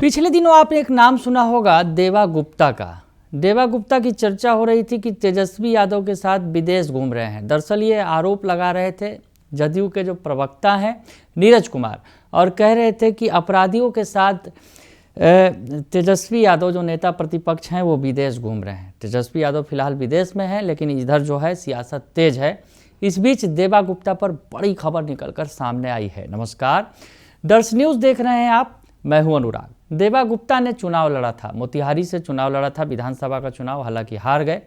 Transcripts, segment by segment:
पिछले दिनों आपने एक नाम सुना होगा देवा गुप्ता का। देवा गुप्ता की चर्चा हो रही थी कि तेजस्वी यादव के साथ विदेश घूम रहे हैं। दरअसल ये आरोप लगा रहे थे जदयू के जो प्रवक्ता हैं नीरज कुमार, और कह रहे थे कि अपराधियों के साथ तेजस्वी यादव जो नेता प्रतिपक्ष हैं वो विदेश घूम रहे हैं। तेजस्वी यादव फिलहाल विदेश में हैं, लेकिन इधर जो है सियासत तेज है। इस बीच देवा गुप्ता पर बड़ी खबर निकलकर सामने आई है। नमस्कार, दर्श न्यूज़ देख रहे हैं आप, मैं हूं अनुराग। देवा गुप्ता ने चुनाव लड़ा था, मोतिहारी से चुनाव लड़ा था, विधानसभा का चुनाव, हालांकि हार गए।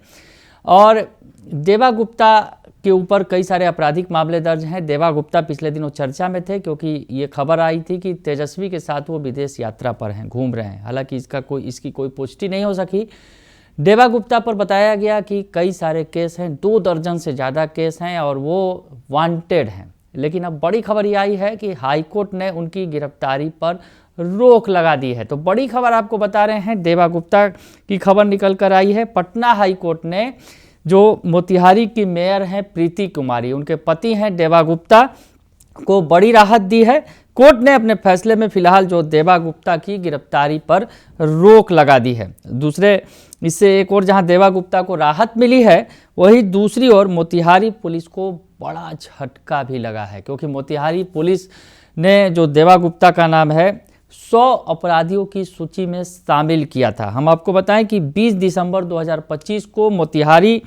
और देवा गुप्ता के ऊपर कई सारे आपराधिक मामले दर्ज हैं। देवा गुप्ता पिछले दिनों चर्चा में थे क्योंकि ये खबर आई थी कि तेजस्वी के साथ वो विदेश यात्रा पर हैं, घूम रहे हैं। हालांकि इसकी कोई पुष्टि नहीं हो सकी। देवा गुप्ता पर बताया गया कि कई सारे केस हैं, 2 दर्जन से ज़्यादा केस हैं और वो वांटेड हैं। लेकिन अब बड़ी खबर ये आई है कि हाईकोर्ट ने उनकी गिरफ्तारी पर रोक लगा दी है। तो बड़ी खबर आपको बता रहे हैं, देवा गुप्ता की खबर निकल कर आई है। पटना हाईकोर्ट ने जो मोतिहारी की मेयर हैं प्रीति कुमारी, उनके पति हैं देवा गुप्ता, को बड़ी राहत दी है। कोर्ट ने अपने फैसले में फिलहाल जो देवा गुप्ता की गिरफ्तारी पर रोक लगा दी है। इससे एक और जहां देवा गुप्ता को राहत मिली है, वही दूसरी ओर मोतिहारी पुलिस को बड़ा झटका भी लगा है, क्योंकि मोतिहारी पुलिस ने जो देवा गुप्ता का नाम है 100 अपराधियों की सूची में शामिल किया था। हम आपको बताएं कि 20 दिसंबर 2025 को मोतिहारी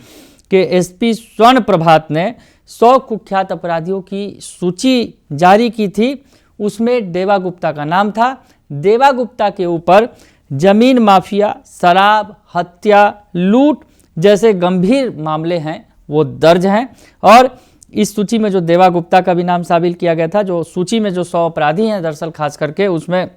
के एसपी स्वर्ण प्रभात ने 100 कुख्यात अपराधियों की सूची जारी की थी। उसमें देवा गुप्ता का नाम था। देवा गुप्ता के ऊपर जमीन माफिया, शराब, हत्या, लूट जैसे गंभीर मामले हैं वो दर्ज हैं। और इस सूची में जो देवा गुप्ता का भी नाम शामिल किया गया था, जो सूची में जो 100 अपराधी हैं दरअसल खास करके उसमें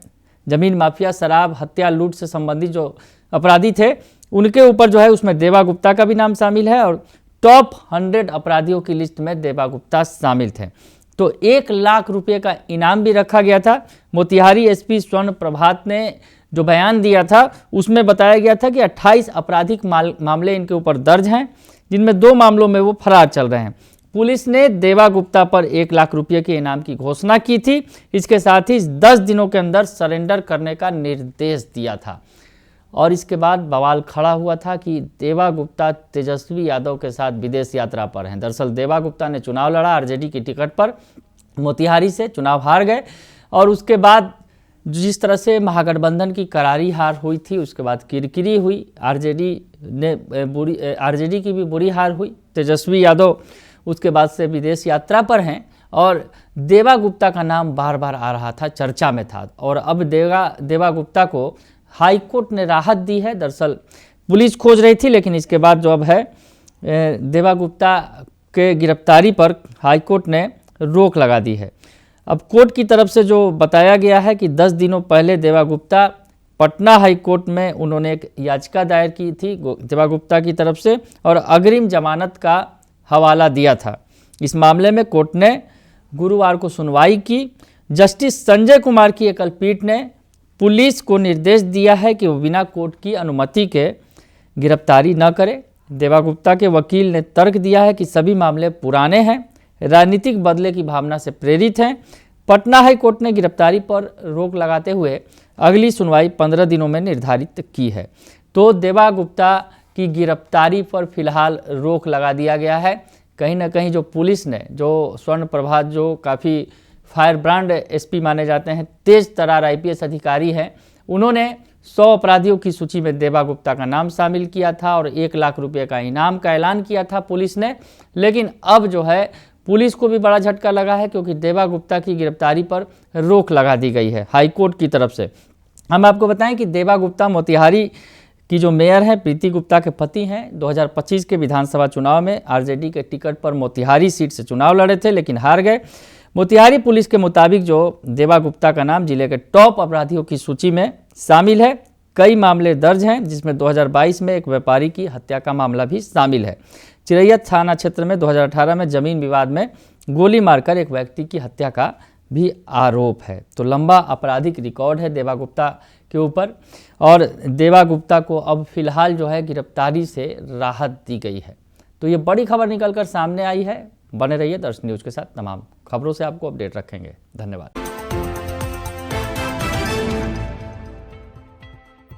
जमीन माफिया, शराब, हत्या, लूट से संबंधित जो अपराधी थे उनके ऊपर जो है उसमें देवा गुप्ता का भी नाम शामिल है। और टॉप 100 अपराधियों की लिस्ट में देवा गुप्ता शामिल थे। तो 1 लाख रुपये का इनाम भी रखा गया था। मोतिहारी एसपी स्वर्ण प्रभात ने जो बयान दिया था उसमें बताया गया था कि 28 आपराधिक मामले इनके ऊपर दर्ज हैं, जिनमें 2 मामलों में वो फरार चल रहे हैं। पुलिस ने देवा गुप्ता पर 1 लाख रुपये के इनाम की घोषणा की थी। इसके साथ ही 10 दिनों के अंदर सरेंडर करने का निर्देश दिया था। और इसके बाद बवाल खड़ा हुआ था कि देवा गुप्ता तेजस्वी यादव के साथ विदेश यात्रा पर हैं। दरअसल देवा गुप्ता ने चुनाव लड़ा आरजेडी की टिकट पर, मोतिहारी से चुनाव हार गए। और उसके बाद जिस तरह से महागठबंधन की करारी हार हुई थी, उसके बाद किरकिरी हुई, आरजेडी की भी बुरी हार हुई। तेजस्वी यादव उसके बाद से विदेश यात्रा पर हैं और देवा गुप्ता का नाम बार बार आ रहा था, चर्चा में था। और अब देवा गुप्ता को हाईकोर्ट ने राहत दी है। दरअसल पुलिस खोज रही थी, लेकिन इसके बाद जो अब है देवा गुप्ता के गिरफ्तारी पर हाईकोर्ट ने रोक लगा दी है। अब कोर्ट की तरफ से जो बताया गया है कि 10 दिनों पहले देवा गुप्ता पटना हाईकोर्ट में उन्होंने एक याचिका दायर की थी देवा गुप्ता की तरफ से, और अग्रिम जमानत का हवाला दिया था। इस मामले में कोर्ट ने गुरुवार को सुनवाई की। जस्टिस संजय कुमार की एकल पीठ ने पुलिस को निर्देश दिया है कि वो बिना कोर्ट की अनुमति के गिरफ्तारी न करे। देवा गुप्ता के वकील ने तर्क दिया है कि सभी मामले पुराने हैं, राजनीतिक बदले की भावना से प्रेरित हैं। पटना हाई कोर्ट ने गिरफ्तारी पर रोक लगाते हुए अगली सुनवाई 15 दिनों में निर्धारित की है। तो देवा गुप्ता की गिरफ्तारी पर फिलहाल रोक लगा दिया गया है। कहीं ना कहीं जो पुलिस ने, जो स्वर्ण प्रभात जो काफ़ी फायर ब्रांड एसपी माने जाते हैं, तेज तरार आईपीएस अधिकारी हैं, उन्होंने 100 अपराधियों की सूची में देवा गुप्ता का नाम शामिल किया था और 1 लाख रुपये का इनाम का ऐलान किया था पुलिस ने। लेकिन अब जो है पुलिस को भी बड़ा झटका लगा है, क्योंकि देवा गुप्ता की गिरफ्तारी पर रोक लगा दी गई है हाईकोर्ट की तरफ से। हम आपको बताएं कि देवा गुप्ता मोतिहारी की जो मेयर हैं प्रीति गुप्ता के पति हैं। 2025 के विधानसभा चुनाव में आरजेडी के टिकट पर मोतिहारी सीट से चुनाव लड़े थे, लेकिन हार गए। मोतिहारी पुलिस के मुताबिक जो देवा गुप्ता का नाम जिले के टॉप अपराधियों की सूची में शामिल है। कई मामले दर्ज हैं, जिसमें 2022 में एक व्यापारी की हत्या का मामला भी शामिल है। चिरैया थाना क्षेत्र में 2018 में जमीन विवाद में गोली मारकर एक व्यक्ति की हत्या का भी आरोप है। तो लंबा आपराधिक रिकॉर्ड है देवा गुप्ता के ऊपर, और देवा गुप्ता को अब फिलहाल जो है गिरफ्तारी से राहत दी गई है। तो ये बड़ी खबर निकलकर सामने आई है। बने रहिए दर्श न्यूज़ के साथ, तमाम खबरों से आपको अपडेट रखेंगे। धन्यवाद।